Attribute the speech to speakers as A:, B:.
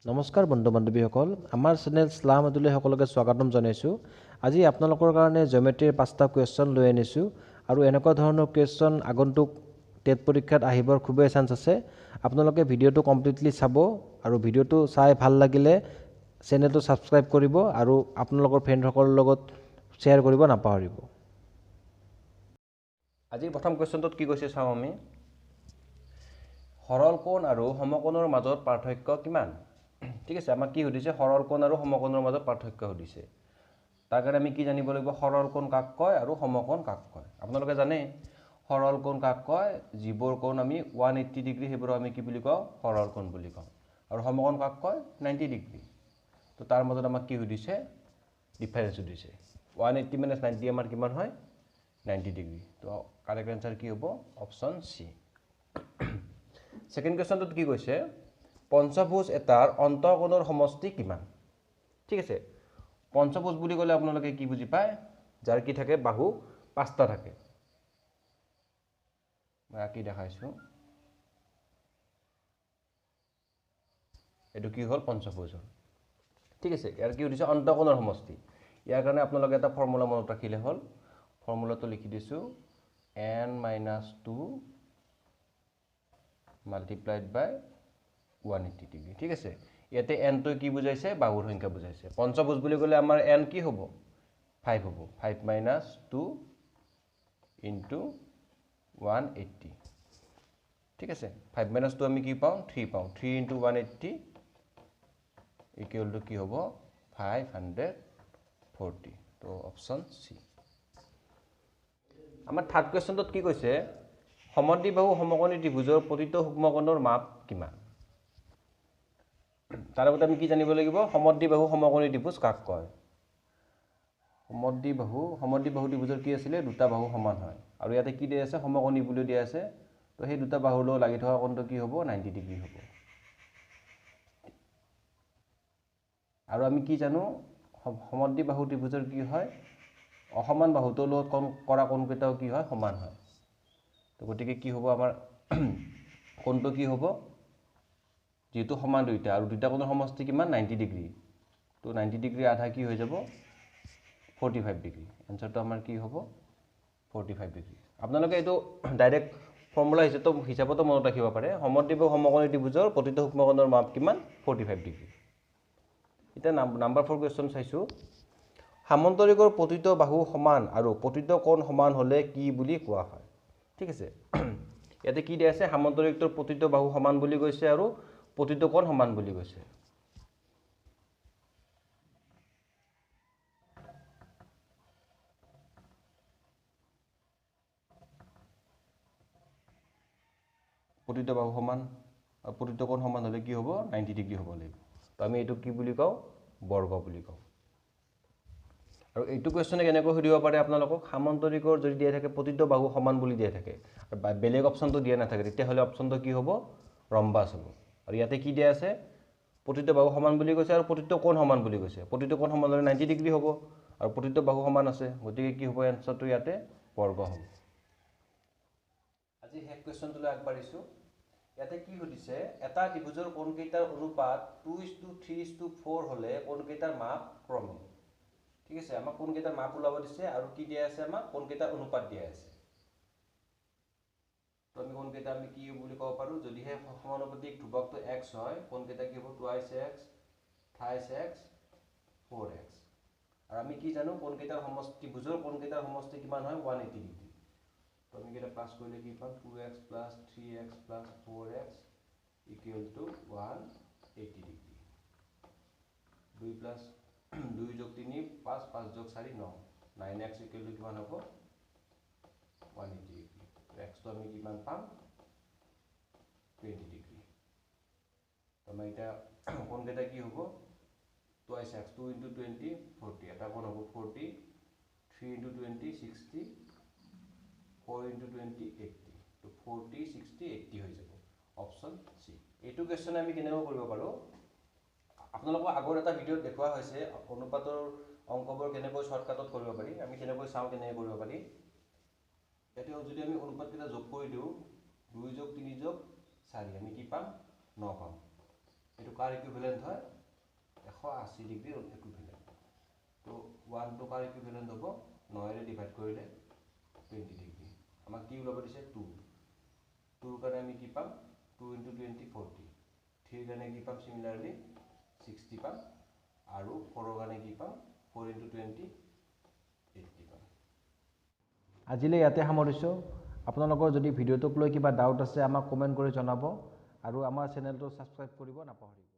A: নমস্কাৰ বন্ধু বান্ধৱীসকল, আমাৰ চেনেল স্লাম আদুলে সকলোকে স্বাগতম জনাইছোঁ। আজি আপোনালোকৰ কাৰণে জিঅ'মেট্ৰিৰ 5টা কুৱেশ্যন লৈ আনিছোঁ আৰু এনেকুৱা ধৰণৰ কুৱেশ্যন আগন্তুক টেট পৰীক্ষাত আহিবৰ খুবেই চান্স আছে। আপোনালোকে ভিডিঅ'টো কমপ্লিটলি চাব আৰু ভিডিঅ'টো চাই ভাল লাগিলে চেনেলটো ছাবস্ক্ৰাইব কৰিব আৰু আপোনালোকৰ ফ্ৰেণ্ডসকলৰ লগত শ্বেয়াৰ কৰিব নাপাহৰিব। আজিৰ প্ৰথম কুৱেশ্যনটোত কি কৈছে চাওঁ আমি। সৰল কোণ আৰু সমকোণৰ মাজত পাৰ্থক্য কিমান? ঠিক আছে, আমাক কি সুধিছে? সৰল কোণ আৰু সমকোণৰ মাজত পাৰ্থক্য সুধিছে। তাৰ কাৰণে আমি কি জানিব লাগিব? সৰল কোণ কাক কয় আৰু সমকোণ কাক কয়? আপোনালোকে জানে সৰল কোণ কাক কয়? যিবোৰ কোণ আমি 180 ডিগ্ৰী সেইবোৰ আমি কি বুলি কওঁ? সৰল কোণ বুলি কওঁ। আৰু সমকোণ কাক কয়? 90 ডিগ্ৰী। তো তাৰ মাজত আমাক কি সুধিছে? ডিফাৰেঞ্চ সুধিছে। 180 - 90 আমাৰ কিমান হয়? 90 ডিগ্ৰী। তো কাৰেক্ট এনচাৰ কি হ'ব? Option C. ছেকেণ্ড কুৱেশ্যনটোত কি কৈছে? পঞ্চভুজ এটাৰ অন্তঃকোণৰ সমষ্টি কিমান? ঠিক আছে, পঞ্চভুজ বুলি ক'লে আপোনালোকে কি বুজি পায়? যাৰ কি থাকে? বাহু 5টা থাকে। মই আঁকি দেখাইছোঁ। এইটো কি হ'ল? পঞ্চভুজ হ'ল। ঠিক আছে, ইয়াৰ কি সুধিছে? অন্তঃকোণৰ সমষ্টি। ইয়াৰ কাৰণে আপোনালোকে এটা ফৰ্মুলা মনত ৰাখিলে হ'ল। ফৰ্মুলাটো লিখি দিছোঁ, n-2 মাল্টিপ্লাইড বাই 180 ডিগ্ৰী। ঠিক আছে, ইয়াতে এনটো কি বুজাইছে? বাহুৰ সংখ্যা বুজাইছে। পঞ্চভুজ বুলি ক'লে আমাৰ এন কি হ'ব? 5 হ'ব। 5 - 2 ইনটু 180। ঠিক আছে, 5 - 2 আমি কি পাওঁ? 3 পাওঁ। 3 ইনটু 180 ইকুৱেল টু কি হ'ব? 540। তো অপশ্যন চি। আমাৰ থাৰ্ড কুৱেশ্যনটোত কি কৈছে? সমদ্বিবাহু সমকোণী ত্ৰিভুজৰ প্ৰতিটো সূক্ষ্মকোণৰ মাপ কিমান? তাৰ আগতে আমি কি জানিব লাগিব? সমদ্বিবাহু সমকোণী ত্ৰিভুজ কাক কয়? সমদ্বিবাহু ত্ৰিভুজৰ কি আছিলে? দুটা বাহু সমান হয়। আৰু ইয়াতে কি দিয়া আছে? সমকোণী বুলি দিয়া আছে। তো সেই দুটা বাহুৰ লগত লাগি থকা কোণটো কি হ'ব? 90 ডিগ্ৰী হ'ব। আৰু আমি কি জানো? সমদ্বিবাহু ত্ৰিভুজৰ কি হয়? অসমান বাহুটোৰ লগত কৰা কোণকেইটাও কি হয়? সমান হয়। তো গতিকে কি হ'ব আমাৰ কোণটো কি হ'ব? যিহেতু সমান দুইটা আৰু দুইটা কোণৰ সমষ্টি কিমান? 90 ডিগ্ৰী। তো 90 ডিগ্ৰী আধা কি হৈ যাব? 45 ডিগ্ৰী। এনচাৰটো আমাৰ কি হ'ব? 45 ডিগ্ৰী। আপোনালোকে এইটো ডাইৰেক্ট ফৰ্মুলা হিচাপতো মনত ৰাখিব পাৰে। সমদ্বিবাহু সমকোণী ত্ৰিভুজৰ প্ৰতিটো সূক্ষ্মকোণৰ মাপ কিমান? 45 ডিগ্ৰী। এতিয়া নাম্বাৰ 4 কুৱেশ্যন চাইছোঁ। সামন্তৰিকৰ প্ৰতিটো বাহু সমান আৰু প্ৰতিটো কোণ সমান হ'লে কি বুলি কোৱা হয়? ঠিক আছে, ইয়াতে কি দিয়া আছে? সামন্তৰিকটোৰ প্ৰতিটো বাহু সমান বুলি কৈছে আৰু প্ৰতিটো কোণ সমান বুলি কৈছে। প্ৰতিটো বাহু সমান আৰু প্ৰতিটো কোণ সমান হ'লে কি হ'ব? 90 ডিগ্ৰী হ'ব লাগিব। তো আমি এইটো কি বুলি কওঁ? বৰ্গ বুলি কওঁ। আৰু এইটো কুৱেশ্যনে কেনেকৈ সুধিব পাৰে আপোনালোকক? সামন্তৰিকৰ যদি দিয়া থাকে প্ৰতিটো বাহু সমান বুলি দিয়া থাকে আৰু বেলেগ অপশ্যনটো দিয়া নাথাকে, তেতিয়াহ'লে অপশ্যনটো কি হ'ব? ৰম্বাছ হ'ব। আৰু ইয়াতে কি দিয়া আছে? প্ৰতিটো বাহু সমান বুলি কৈছে আৰু প্ৰতিটো কোণ সমান বুলি কৈছে। প্ৰতিটো কোণ সমান হ'লে 90 ডিগ্ৰী হ'ব আৰু প্ৰতিটো বাহু সমান আছে, গতিকে কি হ'ব? এনচাৰটো ইয়াতে বৰ্গ হ'ব। আজি শেষ কুৱেশ্যনটোলৈ আগবাঢ়িছোঁ। ইয়াতে কি সুধিছে? এটা ত্ৰিভুজৰ কোণকেইটাৰ অনুপাত 2:3:4 হ'লে কোণকেইটাৰ মাপ ক্ৰমে। ঠিক আছে, আমাক কোণকেইটাৰ মাপ ওলাব দিছে আৰু কি দিয়া আছে? আমাক কোণকেইটাৰ অনুপাত দিয়া আছে। তো আমি কোণকেইটা আমি কি বুলি ক'ব পাৰোঁ? যদিহে সমানুপাতিক ধ্ৰুৱকটো x হয়, কোণকেইটা কি হ'ব? 2x, 3x, 4x। আৰু আমি কি জানো? কোণকেইটাৰ সমষ্টি, ত্ৰিভুজৰ কোণকেইটাৰ সমষ্টি কিমান হয়? 180 ডিগ্ৰী। তো আমি কেইটা প্লাছ কৰিলে কি পাম? 2x + 3x + 4x equal to 180 degree. 2 + 2 + 3 5, 5 + 4 9। 9x equal to কিমান হ'ব? 180 ডিগ্ৰী। এক্সটো আমি কিমান পাম? 20 ডিগ্ৰী। তো আমাৰ এতিয়া কোণকেইটা কি হ'ব? 2x, 2 × 20 40। এটা কোণ হ'ব 40, 3 × 20 60, 4 × 20 80। তো 40, 60, 80 হৈ যাব। Option C. এইটো কুৱেশ্যনে আমি কেনেকৈ কৰিব পাৰোঁ? আপোনালোকক আগৰ এটা ভিডিঅ'ত দেখুওৱা হৈছে অনুপাতৰ অংকবোৰ কেনেকৈ শ্বৰ্টকাটত কৰিব পাৰি। আমি কেনেকৈ চাওঁ কেনেকৈ কৰিব পাৰি। ইয়াতে যদি আমি অনুপাতকেইটা যোগ কৰি দিওঁ, 2 + 3 + 4, আমি কি পাম? 9 পাম। এইটো কাৰ ইকুইভেলেণ্ট হয় 180 ডিগ্ৰীৰ ইকুইভেলেণ্ট তো 1 টো কাৰ ইকুইভেলেণ্ট হ'ব 9 ৰে ডিভাইড কৰিলে 20 ডিগ্ৰী আমাক কি ওলাব দিছে 2 2 কাৰণে আমি কি পাম 2 * 20 40 3 কাৰণে কি পাম সিমিলাৰলি 60 পাম আৰু 4 কাৰণে কি পাম 4 * 20 80 পাম আজিলৈ ইয়াতে সামৰিছোঁ আপোনালোকৰ যদি ভিডিঅ'টোক লৈ কিবা ডাউট আছে আমাক কমেন্ট কৰি জনাব আৰু আমাৰ চেনেলটো সাবস্ক্ৰাইব কৰিব নাপাহৰিব